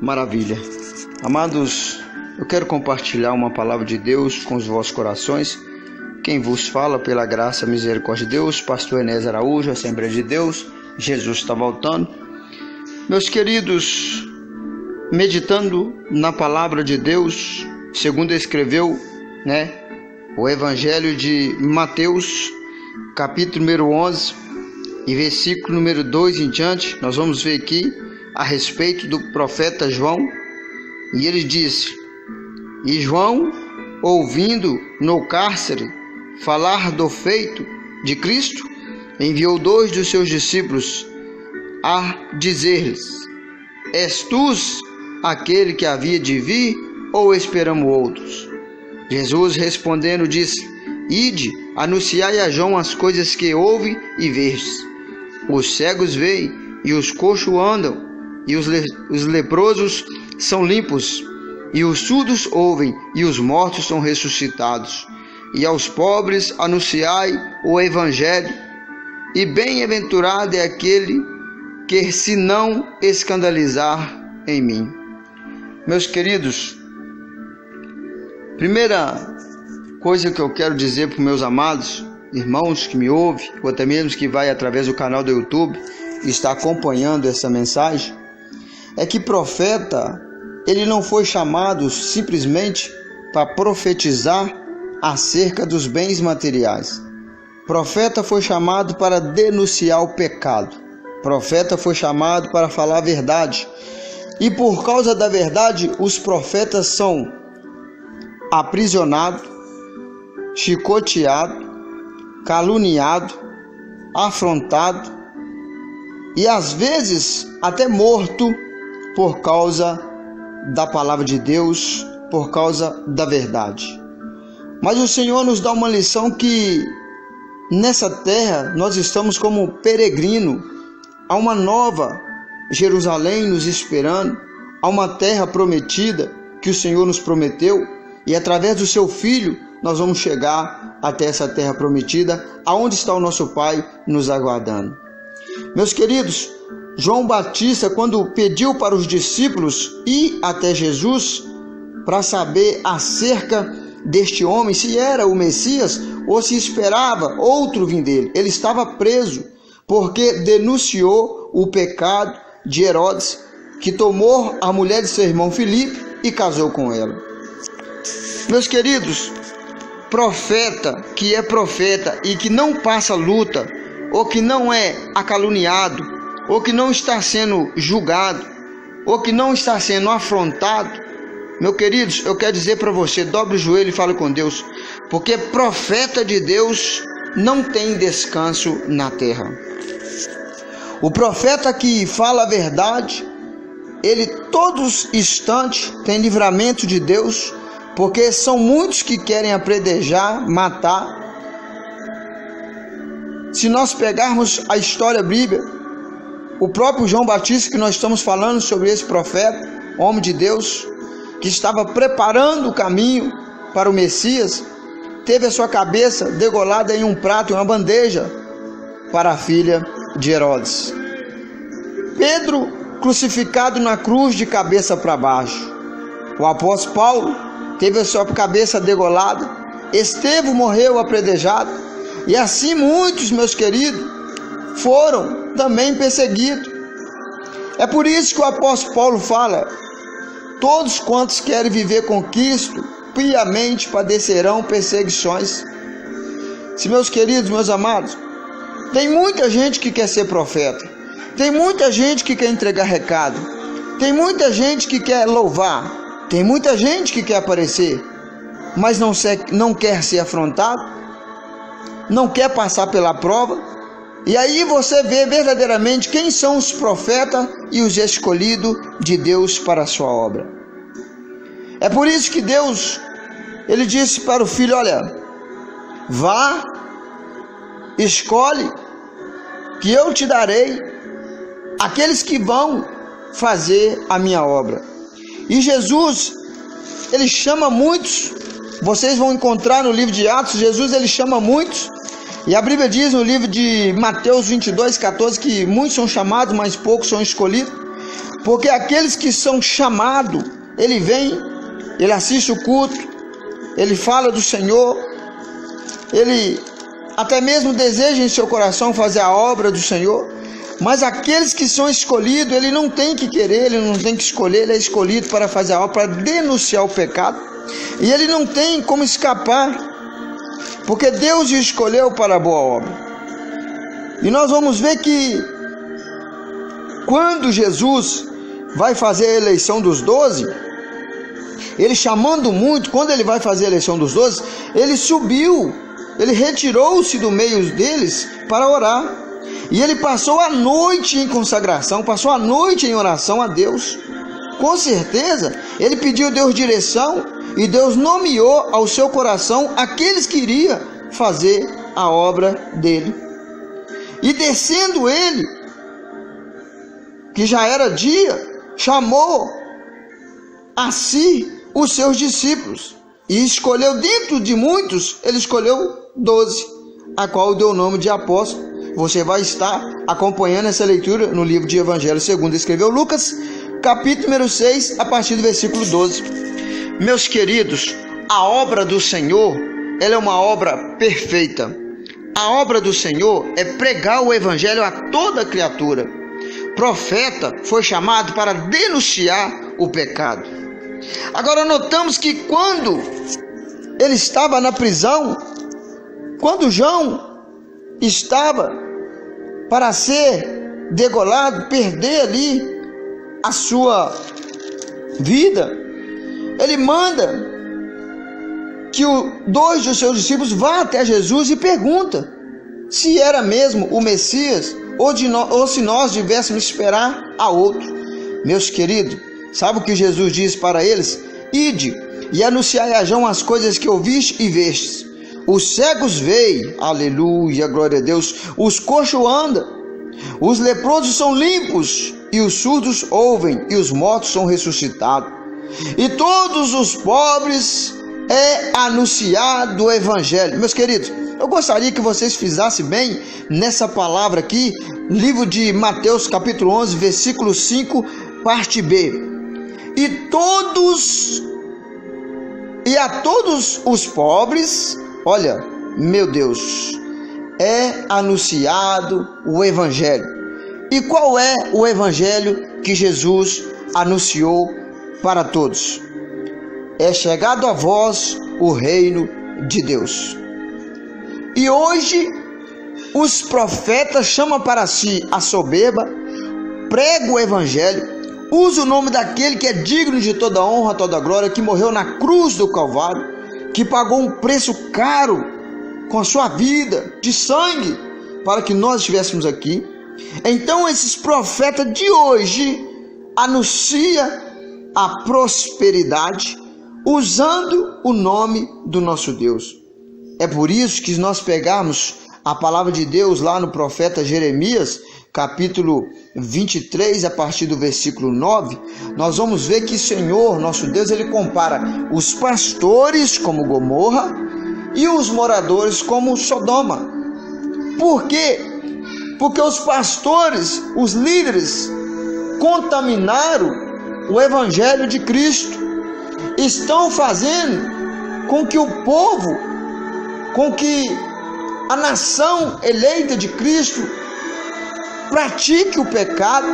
Maravilha. Amados, eu quero compartilhar uma palavra de Deus com os vossos corações. Quem vos fala, pela graça e misericórdia de Deus, pastor Enes Araújo, Assembleia de Deus. Jesus está voltando. Meus queridos, meditando na palavra de Deus, segundo escreveu, o Evangelho de Mateus, capítulo número 11, e versículo número 2 em diante, nós vamos ver aqui a respeito do profeta João. E ele disse: E João, ouvindo no cárcere falar do feito de Cristo, enviou 2 dos seus discípulos a dizer-lhes: És tu aquele que havia de vir, ou esperamos outros? Jesus respondendo disse: Ide, anunciai a João as coisas que ouve e vedes. Os cegos veem, e os coxos andam, e os leprosos são limpos, e os surdos ouvem, e os mortos são ressuscitados. E aos pobres anunciai o Evangelho, e bem-aventurado é aquele que se não escandalizar em mim. Meus queridos, primeira coisa que eu quero dizer para os meus amados irmãos que me ouvem, ou até mesmo que vai através do canal do YouTube e está acompanhando essa mensagem, é que profeta, ele não foi chamado simplesmente para profetizar acerca dos bens materiais. Profeta foi chamado para denunciar o pecado. Profeta foi chamado para falar a verdade. E por causa da verdade, os profetas são aprisionados, chicoteados, caluniados, afrontados e às vezes até morto por causa da palavra de Deus, por causa da verdade. Mas o Senhor nos dá uma lição que nessa terra nós estamos como peregrino, há uma nova Jerusalém nos esperando, há uma terra prometida que o Senhor nos prometeu, e através do seu Filho nós vamos chegar até essa terra prometida, aonde está o nosso Pai nos aguardando. Meus queridos, João Batista, quando pediu para os discípulos ir até Jesus para saber acerca deste homem, se era o Messias ou se esperava outro vir dele, ele estava preso porque denunciou o pecado de Herodes, que tomou a mulher de seu irmão Filipe e casou com ela. Meus queridos, profeta que é profeta e que não passa luta, ou que não é acaluniado, ou que não está sendo julgado, ou que não está sendo afrontado, meus queridos, eu quero dizer para você, dobre o joelho e fale com Deus, porque profeta de Deus não tem descanso na terra. O profeta que fala a verdade, ele todos os instantes tem livramento de Deus, porque são muitos que querem apredejar, matar. Se nós pegarmos a história bíblica, o próprio João Batista, que nós estamos falando sobre esse profeta, homem de Deus, que estava preparando o caminho para o Messias, teve a sua cabeça degolada em um prato, em uma bandeja, para a filha de Herodes. Pedro, crucificado na cruz de cabeça para baixo. O apóstolo Paulo teve a sua cabeça degolada. Estevão morreu apredejado. E assim muitos, meus queridos, foram também perseguidos. É por isso que o apóstolo Paulo fala: todos quantos querem viver com Cristo, piamente padecerão perseguições. Se, meus queridos, meus amados, tem muita gente que quer ser profeta, tem muita gente que quer entregar recado, tem muita gente que quer louvar, tem muita gente que quer aparecer, mas não quer ser afrontado, não quer passar pela prova. E aí você vê verdadeiramente quem são os profetas e os escolhidos de Deus para a sua obra. É por isso que Deus, ele disse para o filho: olha, vá, escolhe, que eu te darei aqueles que vão fazer a minha obra. E Jesus, ele chama muitos, vocês vão encontrar no livro de Atos, Jesus ele chama muitos. E a Bíblia diz no livro de Mateus 22, 14, que muitos são chamados, mas poucos são escolhidos. Porque aqueles que são chamados, ele vem, ele assiste o culto, ele fala do Senhor, ele até mesmo deseja em seu coração fazer a obra do Senhor. Mas aqueles que são escolhidos, ele não tem que querer, ele não tem que escolher, ele é escolhido para fazer a obra, para denunciar o pecado. E ele não tem como escapar, porque Deus o escolheu para a boa obra. E nós vamos ver que quando Jesus vai fazer a eleição dos 12, ele chamando muito, quando ele vai fazer a eleição dos 12, ele subiu, ele retirou-se do meio deles para orar. E ele passou a noite em consagração, passou a noite em oração a Deus. Com certeza, ele pediu a Deus direção e Deus nomeou ao seu coração aqueles que iriam fazer a obra dele. E descendo ele, que já era dia, chamou a si os seus discípulos e escolheu dentro de muitos, ele escolheu 12, a qual deu o nome de apóstolo. Você vai estar acompanhando essa leitura no livro de Evangelho segundo escreveu Lucas, capítulo número 6, a partir do versículo 12. Meus queridos, a obra do Senhor, ela é uma obra perfeita. A obra do Senhor é pregar o Evangelho a toda criatura. Profeta foi chamado para denunciar o pecado. Agora notamos que quando ele estava na prisão, quando João estava para ser degolado, perder ali a sua vida, ele manda que dois dos seus discípulos vá até Jesus e pergunta se era mesmo o Messias ou se nós tivéssemos esperar a outro. Meus queridos, sabe o que Jesus diz para eles? Ide e anunciai a João as coisas que ouviste e vestes. Os cegos veem, aleluia, glória a Deus. Os coxos andam, os leprosos são limpos, e os surdos ouvem, e os mortos são ressuscitados. E todos os pobres é anunciado o Evangelho. Meus queridos, eu gostaria que vocês fizessem bem nessa palavra aqui, livro de Mateus, capítulo 11, versículo 5, parte B. E a todos os pobres, olha, meu Deus, é anunciado o Evangelho. E qual é o Evangelho que Jesus anunciou para todos? É chegado a vós o reino de Deus. E hoje os profetas chamam para si a soberba, pregam o Evangelho, usa o nome daquele que é digno de toda honra, toda glória, que morreu na cruz do Calvário, que pagou um preço caro com a sua vida de sangue para que nós estivéssemos aqui. Então esses profetas de hoje anunciam a prosperidade usando o nome do nosso Deus. É por isso que nós pegamos a palavra de Deus lá no profeta Jeremias, capítulo 23, a partir do versículo 9, nós vamos ver que o Senhor, nosso Deus, ele compara os pastores como Gomorra e os moradores como Sodoma. Por quê? Porque os pastores, os líderes, contaminaram o Evangelho de Cristo, estão fazendo com que o povo, com que a nação eleita de Cristo pratique o pecado,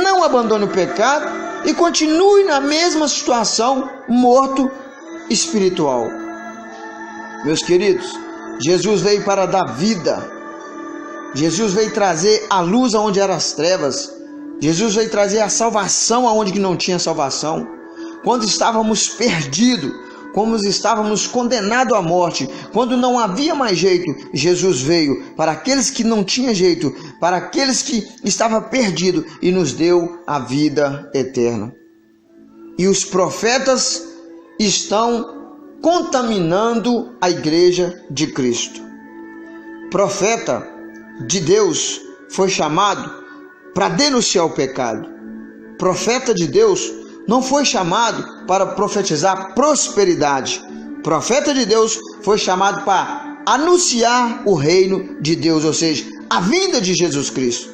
não abandone o pecado e continue na mesma situação, morto espiritual. Meus queridos, Jesus veio para dar vida. Jesus veio trazer a luz aonde eram as trevas. Jesus veio trazer a salvação aonde não tinha salvação. Quando estávamos perdidos, como estávamos condenados à morte, quando não havia mais jeito, Jesus veio para aqueles que não tinham jeito, para aqueles que estavam perdidos e nos deu a vida eterna. E os profetas estão contaminando a igreja de Cristo. Profeta de Deus foi chamado para denunciar o pecado. Profeta de Deus não foi chamado para profetizar prosperidade. Profeta de Deus foi chamado para anunciar o reino de Deus, ou seja, a vinda de Jesus Cristo.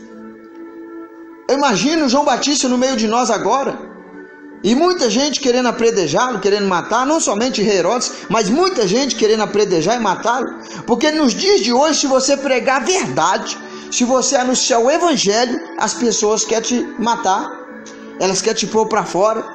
Eu imagino João Batista no meio de nós agora, e muita gente querendo apredejá-lo, querendo matar, não somente Herodes, mas muita gente querendo apredejar e matá-lo, porque nos dias de hoje, se você pregar a verdade, se você anunciar o evangelho, as pessoas querem te matar, elas querem te pôr para fora,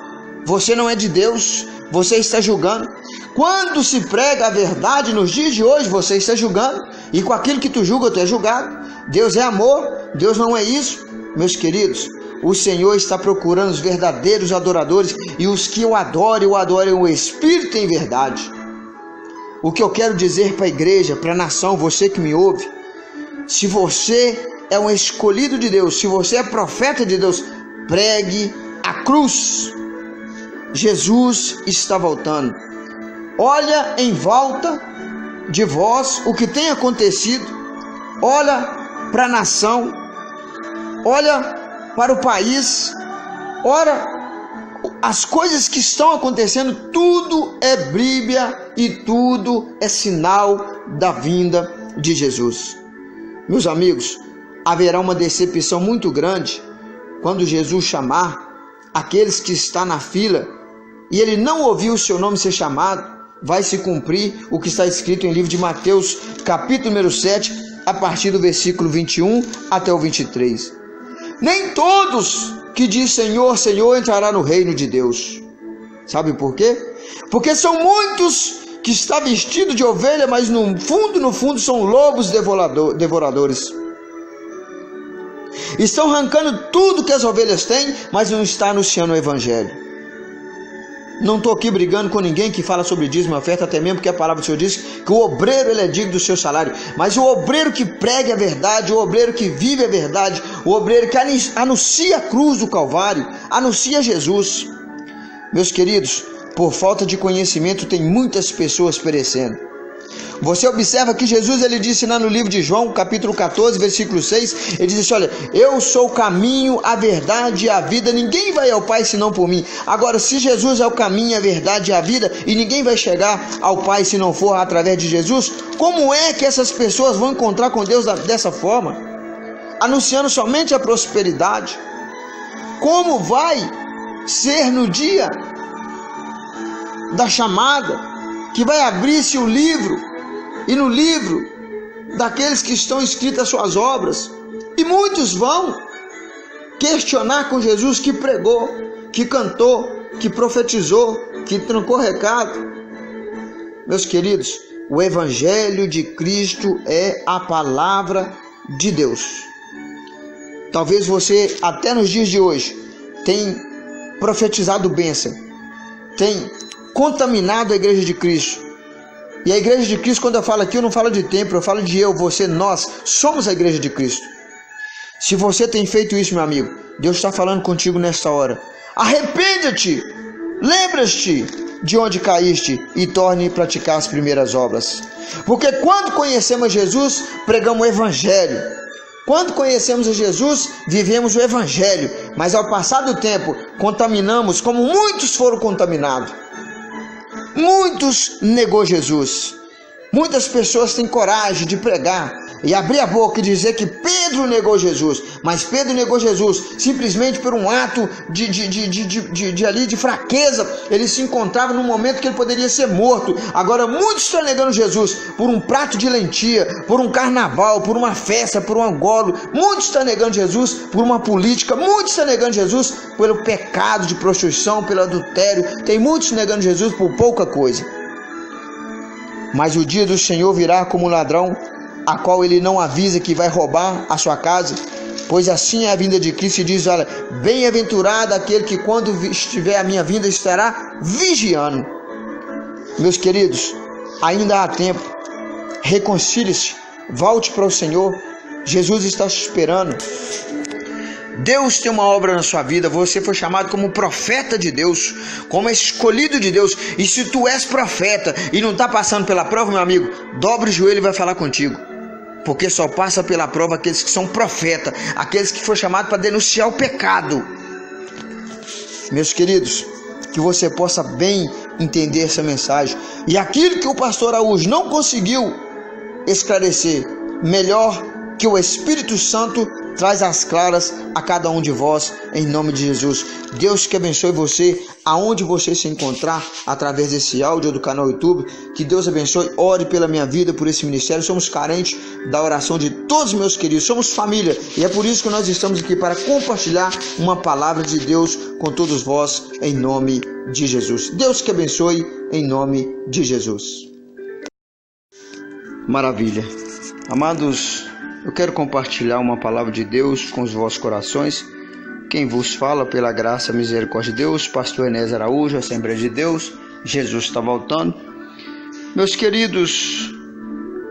você não é de Deus, você está julgando. Quando se prega a verdade nos dias de hoje, você está julgando, e com aquilo que tu julga, tu é julgado. Deus é amor, Deus não é isso. Meus queridos, o Senhor está procurando os verdadeiros adoradores, e os que o adorem o Espírito em verdade. O que eu quero dizer para a igreja, para a nação, você que me ouve, se você é um escolhido de Deus, se você é profeta de Deus, pregue a cruz. Jesus está voltando. Olha em volta de vós o que tem acontecido, olha para a nação, olha para o país, olha as coisas que estão acontecendo, tudo é Bíblia e tudo é sinal da vinda de Jesus. Meus amigos, haverá uma decepção muito grande quando Jesus chamar aqueles que estão na fila e ele não ouviu o seu nome ser chamado. Vai se cumprir o que está escrito em livro de Mateus, capítulo número 7, a partir do versículo 21 até o 23. Nem todos que diz Senhor, Senhor entrará no reino de Deus. Sabe por quê? Porque são muitos que estão vestidos de ovelha, mas no fundo são lobos devoradores. Estão arrancando tudo que as ovelhas têm, mas não está anunciando o evangelho. Não estou aqui brigando com ninguém que fala sobre dízimo e oferta, até mesmo porque a palavra do Senhor diz que o obreiro ele é digno do seu salário. Mas o obreiro que prega a verdade, o obreiro que vive a verdade, o obreiro que anuncia a cruz do Calvário, anuncia Jesus. Meus queridos, por falta de conhecimento tem muitas pessoas perecendo. Você observa que Jesus ele disse lá no livro de João, capítulo 14, versículo 6, ele disse, olha, eu sou o caminho, a verdade e a vida, ninguém vai ao Pai senão por mim. Agora, se Jesus é o caminho, a verdade e a vida, e ninguém vai chegar ao Pai se não for através de Jesus, como é que essas pessoas vão encontrar com Deus dessa forma? Anunciando somente a prosperidade. Como vai ser no dia da chamada, que vai abrir-se o livro, e no livro daqueles que estão escritas as suas obras, e muitos vão questionar com Jesus que pregou, que cantou, que profetizou, que trancou recado. Meus queridos, o Evangelho de Cristo é a palavra de Deus. Talvez você, até nos dias de hoje, tenha profetizado bênção, tem contaminado a igreja de Cristo. E a igreja de Cristo, quando eu falo aqui, eu não falo de templo, eu falo de eu, você, nós, somos a igreja de Cristo. Se você tem feito isso, meu amigo, Deus está falando contigo nesta hora. Arrepende-te, lembra-te de onde caíste e torne a praticar as primeiras obras. Porque quando conhecemos Jesus, pregamos o Evangelho. Quando conhecemos a Jesus, vivemos o Evangelho. Mas ao passar do tempo, contaminamos como muitos foram contaminados. Muitos negou Jesus. Muitas pessoas têm coragem de pregar e abrir a boca e dizer que Pedro negou Jesus. Mas Pedro negou Jesus simplesmente por um ato de fraqueza. Ele se encontrava num momento que ele poderia ser morto. Agora muitos estão negando Jesus por um prato de lentilha, por um carnaval, por uma festa, por um angolo. Muitos estão negando Jesus por uma política. Muitos estão negando Jesus pelo pecado de prostituição, pelo adultério. Tem muitos negando Jesus por pouca coisa. Mas o dia do Senhor virá como um ladrão, a qual ele não avisa que vai roubar a sua casa, pois assim é a vinda de Cristo, e diz, olha, bem-aventurado aquele que quando estiver a minha vinda estará vigiando. Meus queridos, ainda há tempo, reconcilie-se, volte para o Senhor, Jesus está te esperando. Deus tem uma obra na sua vida, você foi chamado como profeta de Deus, como escolhido de Deus, e se tu és profeta e não está passando pela prova, meu amigo, dobre o joelho e vai falar contigo, porque só passa pela prova aqueles que são profetas, aqueles que foram chamados para denunciar o pecado. Meus queridos, que você possa bem entender essa mensagem, e aquilo que o pastor Araújo não conseguiu esclarecer, melhor que o Espírito Santo traz às claras a cada um de vós, em nome de Jesus. Deus que abençoe você, aonde você se encontrar, através desse áudio do canal YouTube. Que Deus abençoe, ore pela minha vida, por esse ministério. Somos carentes da oração de todos meus queridos, somos família, e é por isso que nós estamos aqui, para compartilhar uma palavra de Deus com todos vós, em nome de Jesus. Deus que abençoe, em nome de Jesus. Maravilha. Amados, eu quero compartilhar uma palavra de Deus com os vossos corações. Quem vos fala, pela graça e misericórdia de Deus, pastor Enéas Araújo, Assembleia de Deus. Jesus está voltando. Meus queridos,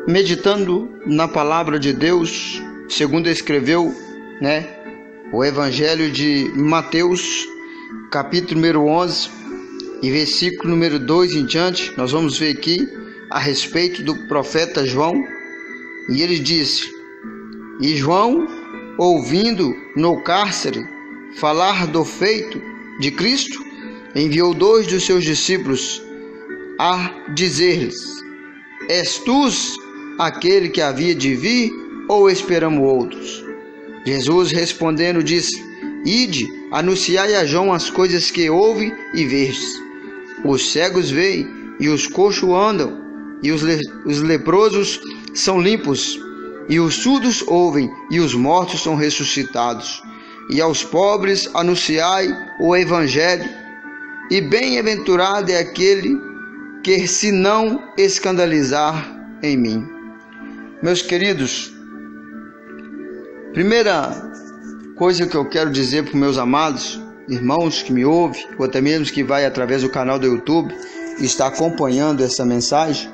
meditando na palavra de Deus, segundo escreveu, o Evangelho de Mateus, capítulo número 11, e versículo número 2 em diante, nós vamos ver aqui a respeito do profeta João. E ele disse: e João, ouvindo no cárcere falar do feito de Cristo, enviou 2 dos seus discípulos a dizer-lhes: és tu aquele que havia de vir, ou esperamos outros? Jesus respondendo disse: ide, anunciai a João as coisas que ouve e vedes. Os cegos veem, e os coxos andam, e os leprosos são limpos, e os surdos ouvem, e os mortos são ressuscitados. E aos pobres anunciai o Evangelho, e bem-aventurado é aquele que se não escandalizar em mim. Meus queridos, primeira coisa que eu quero dizer para os meus amados irmãos que me ouvem, ou até mesmo que vai através do canal do YouTube e está acompanhando essa mensagem,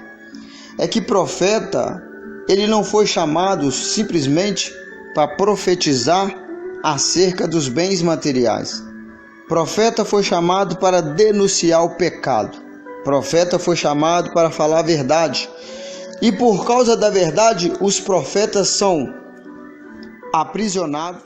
é que profeta, ele não foi chamado simplesmente para profetizar acerca dos bens materiais. Profeta foi chamado para denunciar o pecado. Profeta foi chamado para falar a verdade. E por causa da verdade, os profetas são aprisionados,